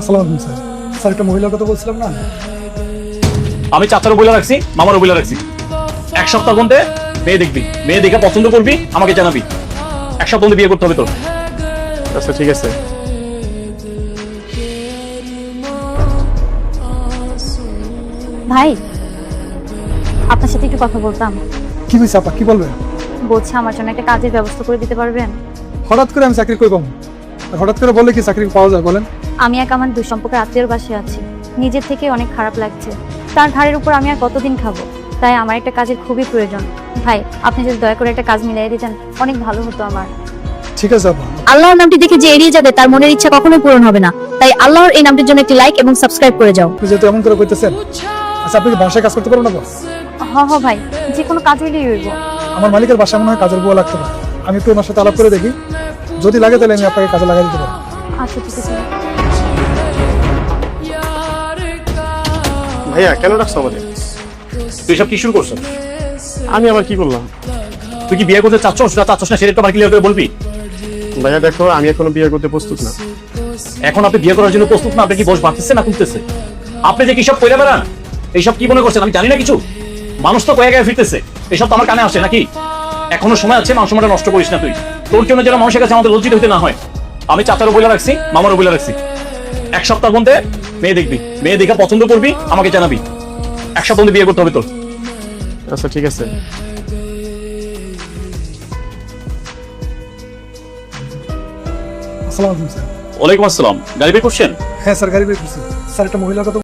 আসসালামু আলাইকুম sir. Sir একটা মহিলার কথা বলছিলাম না, আমি চাচারও বইলা রাখছি, মামারও বইলা রাখছি। এক সপ্তাহ মধ্যে মেয়ে দেখবি, মেয়ে দেখে পছন্দ করবি, আমাকে জানাবি। এক সপ্তাহ মধ্যে বিয়ে করতে হবে তোর। আচ্ছা ঠিক আছে। ভাই, আপনার সাথে একটু কথা বলতাম। কি হয়েছে আপা, কি বলবেন? বলছি আমার জন্য একটা কাজের ব্যবস্থা করে দিতে পারবেন? হঠাৎ করে আমি চাকরি কই পাবো? আর হঠাৎ করে বললে কি চাকরি পাওয়া যায় বলেন? আমি এক আমার দুঃসম্পর্কের আত্মীয়র বাসায় আছি, নিজের থেকে অনেক খারাপ লাগছে। তার ঘাড়ের উপর আমি আর কতদিন খাবো, তাই আমার একটা কাজের খুবই প্রয়োজন। ভাই, আপনি যদি দয়া করে একটা কাজ মিলিয়ে দিতেন অনেক ভালো হতো আমার। ঠিক আছে আপা। আল্লাহর নামটি দেখে যে এড়িয়ে যাবে তার মনের ইচ্ছা কখনোই পূরণ হবে না। তাই আল্লাহর এই নামটির জন্য একটি লাইক এবং সাবস্ক্রাইব করে যাও। আপনি যেহেতু এমন করে কইতেছেন, আচ্ছা আপনি কি বাসায় কাজ করতে পারবেন না? হ ভাই, যে কোনো কাজ হইলেই হইব। আমার মালিকের বাসায় মনে হয় কাজের বুয়া লাগতে পারে। আমি একটু ওনার সাথে আলাপ করে দেখি, যদি লাগে তাহলে আমি আপনাকে কাজে লাগাই দিতে পারি। আচ্ছা ঠিক আছে। ভাইয়া কেন ডাকছো আমাদের? তুই সব কি শুরু করছো? আমি আবার কি করলাম? তুই কি বিয়ে করতে চাচ্ছস না চাচ্ছস না সেটা একটু আমার ক্লিয়ার করে বলবি। ভাইয়া দেখো, আমি এখনো বিয়ে করতে প্রস্তুত না। এখন আপনি বিয়ে করার জন্য প্রস্তুত না? আপনি কি বস বাঁধতেছে না কমতেছে? আপনি যে কি সব কইরা বেড়ান, এইসব কি মনে করছেন আমি জানি না কিছু? মানুষ তো কয়ে গায়ে ফিরতেছে, এইসব তো আমার কানে আসে নাকি? এখনো সময় আছে, মানুষ সময়টা নষ্ট করিস না তুই। তোর জন্য যেন মানুষের কাছে আমাদের লজ্জিত হইতে না হয়। আমি চাচারও বইলা রাখছি, মামারও বইলা রাখছি। এক সপ্তাহ মধ্যে মেয়ে দেখবি, মেয়ে দেখে পছন্দ করবি, আমাকে জানাবি। এক সপ্তাহ মধ্যে বিয়ে করতে হবে তোর। আচ্ছা ঠিক আছে। আসসালামু আলাইকুম স্যার। ওয়ালাইকুম আসসালাম। গাড়ি বের করছেন? হ্যাঁ স্যার, গাড়ি বের করছি। স্যার একটা মহিলার কথা